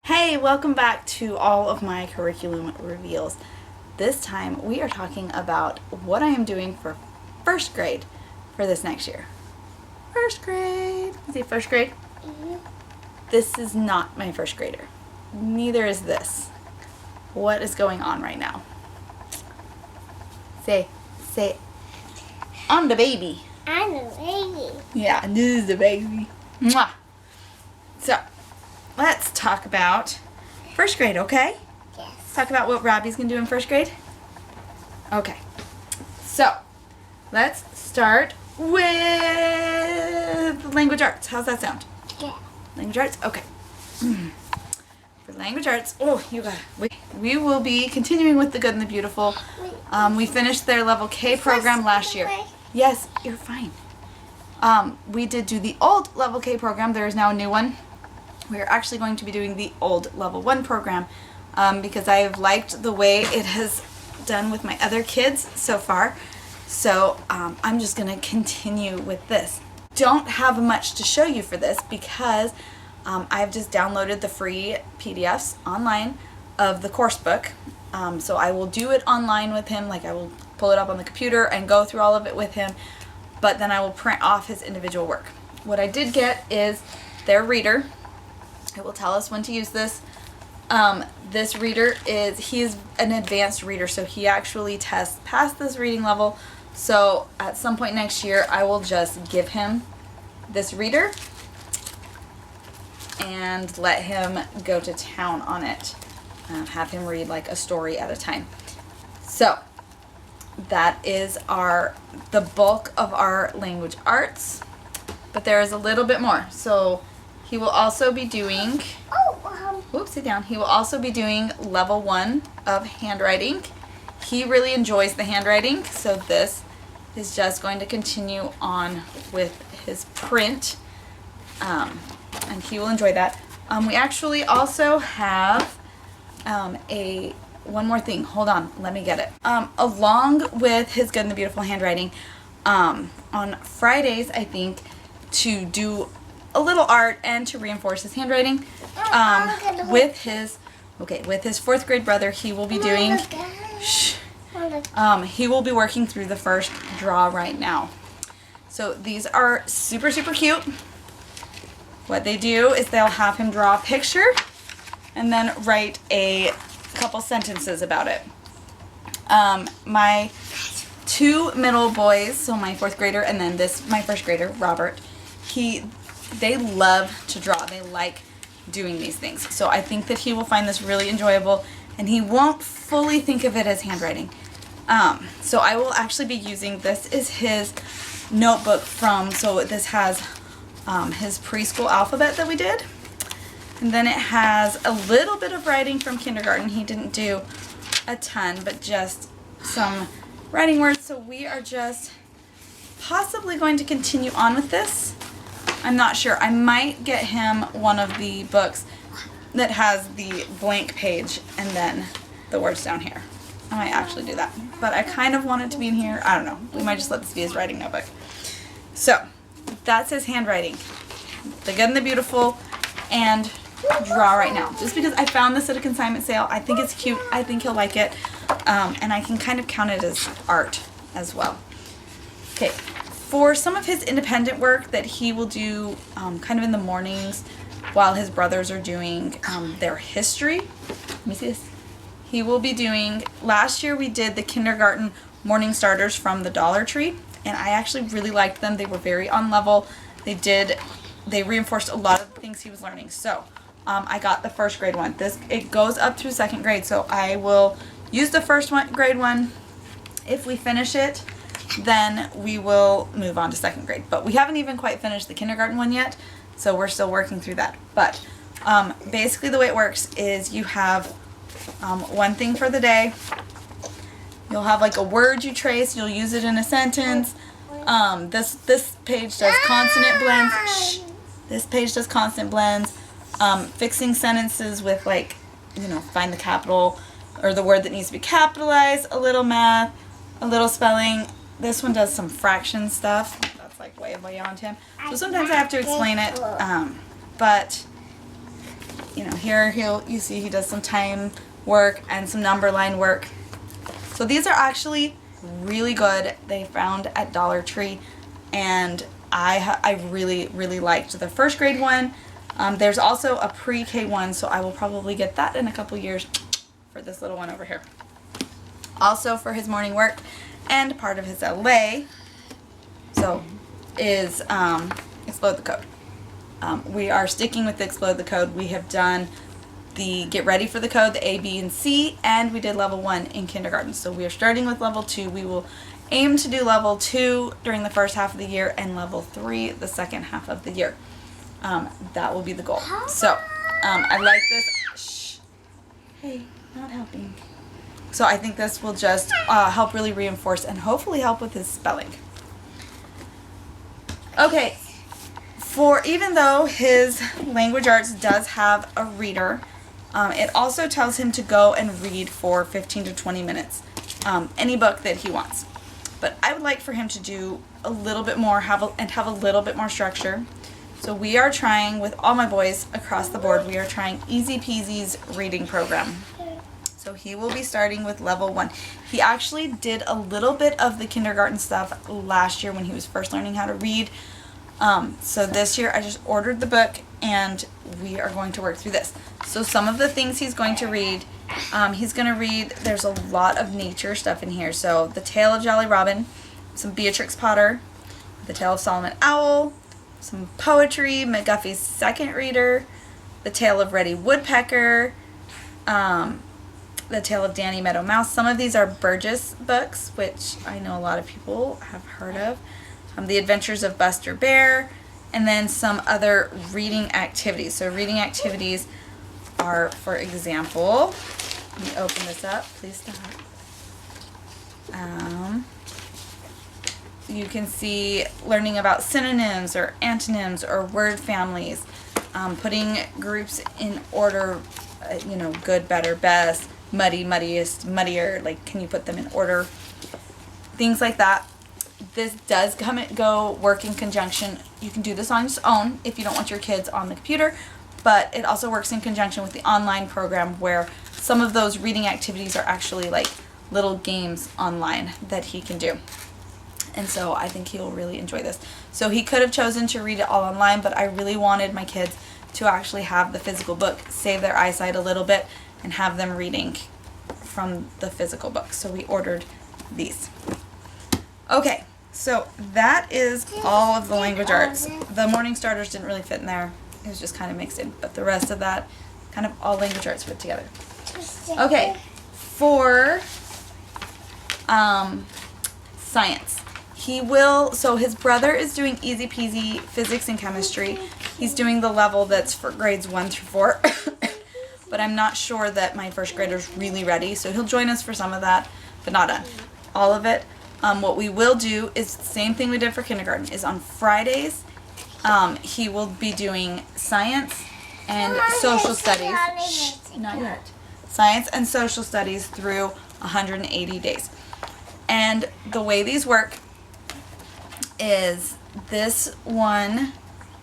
Hey, welcome back to all of my curriculum reveals. This time we are talking about what I am doing for first grade for this next year. First grade. Is he first grade? Mm-hmm. This is not my first grader. Neither is this. What is going on right now? Say, I'm the baby. I'm the baby. Yeah, this is the baby. Mwah. So, let's talk about first grade, okay? Yes. Let's talk about what Robbie's going to do in first grade. Okay. So, let's start with language arts. How's that sound? Yeah. Language arts? Okay. For language arts, you got it. We will be continuing with the good and the beautiful. We finished their level K program last year. Yes, you're fine. We did do the old level K program. There is now a new one. We're actually going to be doing the old level 1 program because I've liked the way it has done with my other kids so far. So I'm just going to continue with this. Don't have much to show you for this because I've just downloaded the free PDFs online of the course book. So I will do it online with him, like I will pull it up on the computer and go through all of it with him, but then I will print off his individual work. What I did get is their reader. It will tell us when to use this. This reader he's an advanced reader, so he actually tests past this reading level. So at some point next year, I will just give him this reader and let him go to town on it. Have him read like a story at a time. So that is the bulk of our language arts, but there is a little bit more. So he will also be doing, sit down. He will also be doing level 1 of handwriting. He really enjoys the handwriting, so this is just going to continue on with his print, and he will enjoy that. We actually also have one more thing. Hold on, let me get it. Along with his good and the beautiful handwriting, on Fridays, I think, to do a little art and to reinforce his handwriting, with his 4th grade brother, he will be doing, he will be working through the first draw right now. So these are super, super cute. What they do is they'll have him draw a picture and then write a couple sentences about it. My 2 middle boys, so my 4th grader and then my 1st grader, Robert, they love to draw. They like doing these things. So I think that he will find this really enjoyable and he won't fully think of it as handwriting. So I will actually be using, this is his notebook so this has his preschool alphabet that we did. And then it has a little bit of writing from kindergarten. He didn't do a ton, but just some writing words. So we are just possibly going to continue on with this. I'm not sure. I might get him one of the books that has the blank page and then the words down here. I might actually do that. But I kind of want it to be in here. I don't know. We might just let this be his writing notebook. So, that's his handwriting. The good and the beautiful and draw right now. Just because I found this at a consignment sale. I think it's cute. I think he'll like it. And I can kind of count it as art as well. Okay. For some of his independent work that he will do kind of in the mornings while his brothers are doing their history. Let me see this. He will be doing, last year we did the kindergarten morning starters from the Dollar Tree, and I actually really liked them. They were very on level. They reinforced a lot of the things he was learning. So I got the 1st grade one. It goes up through 2nd grade, so I will use the 1st grade one. If we finish it, then we will move on to 2nd grade. But we haven't even quite finished the kindergarten one yet, so we're still working through that. But basically the way it works is you have one thing for the day. You'll have like a word you trace. You'll use it in a sentence. This page does consonant blends. Shh. This page does consonant blends. Fixing sentences with find the capital or the word that needs to be capitalized. A little math, a little spelling. This one does some fraction stuff. That's like way beyond him. So sometimes I have to explain it. But you know, here you see he does some time work and some number line work. So these are actually really good. They found at Dollar Tree, and I really liked the first grade one. There's also a pre-K one, so I will probably get that in a couple years for this little one over here. Also for his morning work and part of his LA, so is Explode the Code. We are sticking with the Explode the Code. We have done the Get Ready for the Code, the A, B, and C, and we did level 1 in kindergarten. So we are starting with level 2. We will aim to do level 2 during the first half of the year and level 3 the second half of the year. That will be the goal. So I like this. Shh. Hey, not helping. So I think this will just help really reinforce and hopefully help with his spelling. Okay, even though his language arts does have a reader, it also tells him to go and read for 15 to 20 minutes, any book that he wants. But I would like for him to do a little bit more, have a little bit more structure. So we are trying, with all my boys across the board, we are trying Easy Peasy's reading program. So he will be starting with level 1. He actually did a little bit of the kindergarten stuff last year when he was first learning how to read. So this year I just ordered the book and we are going to work through this. So some of the things he's going to read, there's a lot of nature stuff in here. So The Tale of Jolly Robin, some Beatrix Potter, The Tale of Solomon Owl, some poetry, McGuffey's Second Reader, The Tale of Reddy Woodpecker, The Tale of Danny Meadow Mouse. Some of these are Burgess books, which I know a lot of people have heard of. The Adventures of Buster Bear, and then some other reading activities. So reading activities are, for example, let me open this up, please stop. You can see learning about synonyms or antonyms or word families, putting groups in order, good, better, best, muddy, muddiest, muddier, like can you put them in order, things like that. This does go work in conjunction. You can do this on its own if you don't want your kids on the computer, but it also works in conjunction with the online program where some of those reading activities are actually like little games online that he can do. And so I think he'll really enjoy this. So he could have chosen to read it all online, but I really wanted my kids to actually have the physical book, save their eyesight a little bit, and have them reading from the physical book. So we ordered these. Okay, so that is all of the language arts. The morning starters didn't really fit in there. It was just kind of mixed in. But the rest of that, kind of all language arts put together. Okay, for science. So his brother is doing Easy Peasy Physics and Chemistry. He's doing the level that's for grades 1 through 4. But I'm not sure that my first grader's really ready. So he'll join us for some of that, but not on all of it. What we will do is the same thing we did for kindergarten, is on Fridays, he will be doing science and social studies. Shh, not yet. Science and social studies through 180 days. And the way these work is this one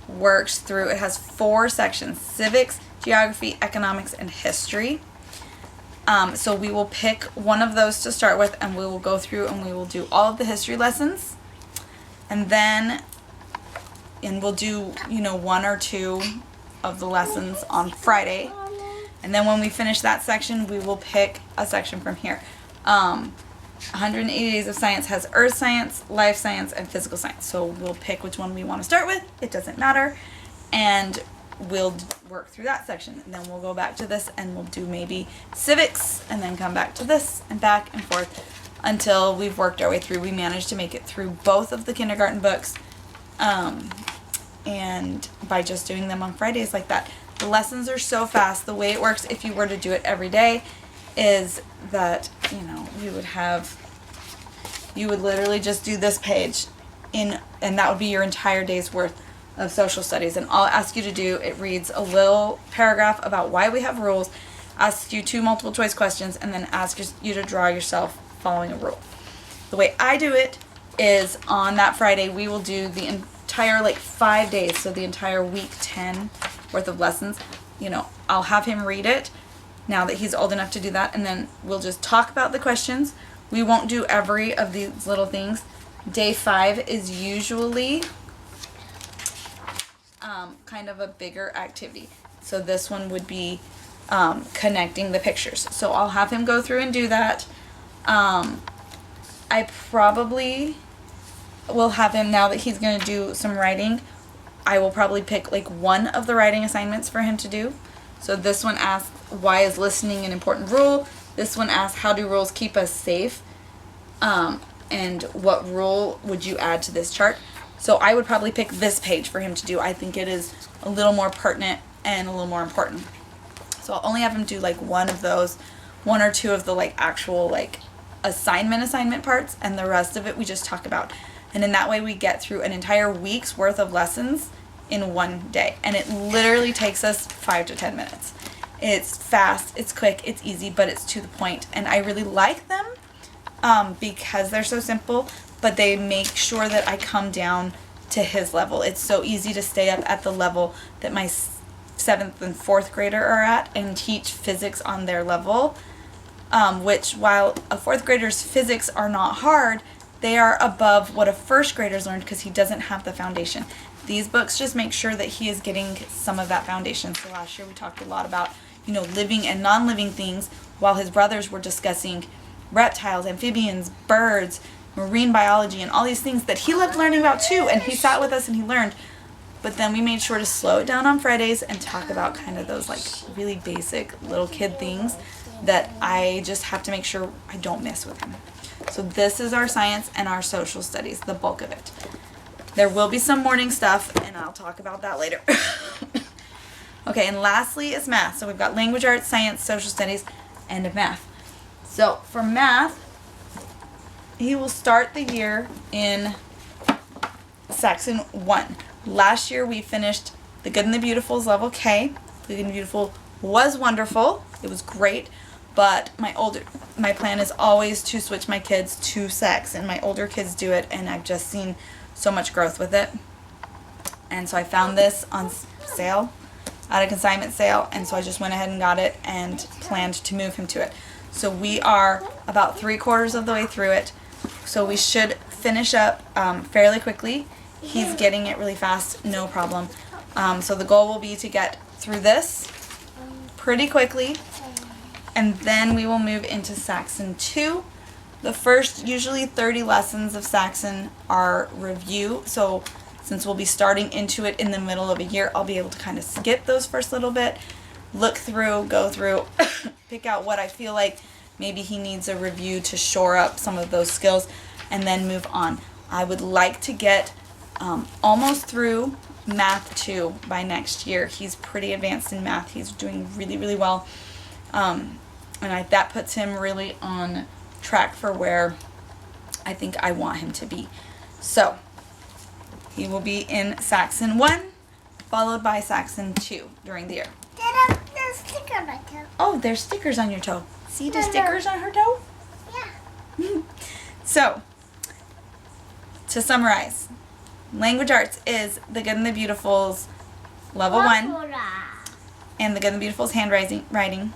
works through, it has 4 sections: civics, geography, economics, and history. So we will pick one of those to start with, and we will go through and we will do all of the history lessons, and we'll do 1 or 2 of the lessons on Friday, and then when we finish that section we will pick a section from here. 180 Days of Science has earth science, life science, and physical science, so we'll pick which one we want to start with. It doesn't matter, and we'll work through that section, and then we'll go back to this and we'll do maybe civics and then come back to this and back and forth until we've worked our way through. We managed to make it through both of the kindergarten books, and by just doing them on Fridays like that. The lessons are so fast. The way it works if you were to do it every day is that you would literally just do this page and that would be your entire day's worth of social studies. And all I ask you to do, it reads a little paragraph about why we have rules, asks you 2 multiple choice questions, and then asks you to draw yourself following a rule. The way I do it is on that Friday we will do the entire 5 days, so the entire week 10 worth of lessons you know, I'll have him read it now that he's old enough to do that, and then we'll just talk about the questions. We won't do every of these little things. Day 5 is usually kind of a bigger activity. So this one would be connecting the pictures. So I'll have him go through and do that. I probably will have him, now that he's going to do some writing, I will probably pick like one of the writing assignments for him to do. So this one asks, why is listening an important rule? This one asks, how do rules keep us safe? And what rule would you add to this chart? So I would probably pick this page for him to do. I think it is a little more pertinent and a little more important. So I'll only have him do like one of those, one or two of the like actual like assignment parts, and the rest of it we just talk about. And in that way we get through an entire week's worth of lessons in one day. And it literally takes us 5 to 10 minutes. It's fast, it's quick, it's easy, but it's to the point. And I really like them because they're so simple, but they make sure that I come down to his level. It's so easy to stay up at the level that my 7th and 4th grader are at and teach physics on their level, which while a 4th grader's physics are not hard, they are above what a 1st grader's learned because he doesn't have the foundation. These books just make sure that he is getting some of that foundation. So last year we talked a lot about, you know, living and non-living things, while his brothers were discussing reptiles, amphibians, birds, marine biology, and all these things that he loved learning about too, and he sat with us and he learned. But then we made sure to slow it down on Fridays and talk about kind of those like really basic little kid things that I just have to make sure I don't miss with him. So this is our science and our social studies, the bulk of it. There will be some morning stuff, and I'll talk about that later. Okay, and lastly is math. So we've got language arts, science, social studies, and math. So for math, he will start the year in Section 1. Last year we finished The Good and the Beautiful's level K. The Good and the Beautiful was wonderful. It was great. But my plan is always to switch my kids to sex, and my older kids do it, and I've just seen so much growth with it. And so I found this on sale, at a consignment sale, and so I just went ahead and got it and planned to move him to it. So we are about 3/4 of the way through it, so we should finish up fairly quickly. He's getting it really fast, no problem. So the goal will be to get through this pretty quickly, and then we will move into Saxon 2. The first, usually 30 lessons of Saxon are review, so since we'll be starting into it in the middle of a year, I'll be able to kind of skip those first little bit, look through, go through, pick out what I feel like maybe he needs a review to shore up some of those skills, and then move on. I would like to get almost through Math 2 by next year. He's pretty advanced in math. He's doing really, really well. And that puts him really on track for where I think I want him to be. So he will be in Saxon 1, followed by Saxon 2 during the year. Dad, there's a sticker on my toe. Oh, there's stickers on your toe. See the stickers on her toe? Yeah. So, to summarize, language arts is The Good and the Beautiful's level 1, and The Good and the Beautiful's handwriting.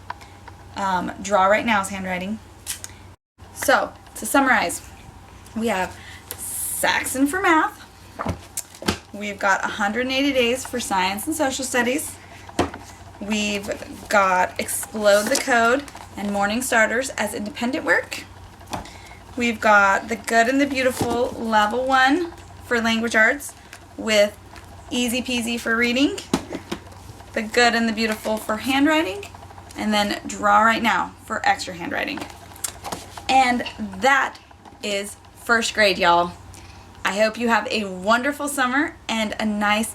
Draw Right Now's handwriting. So, to summarize, we have Saxon for math. We've got 180 days for science and social studies. We've got Explode the Code and Morning Starters as independent work. We've got The Good and the Beautiful level 1 for language arts with Easy Peasy for reading, The Good and the Beautiful for handwriting, and then Draw Right Now for extra handwriting. And that is first grade, y'all. I hope you have a wonderful summer and a nice,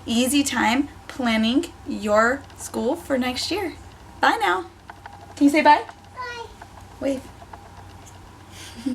easy time planning your school for next year. Bye now. Can you say bye? Bye. Wave.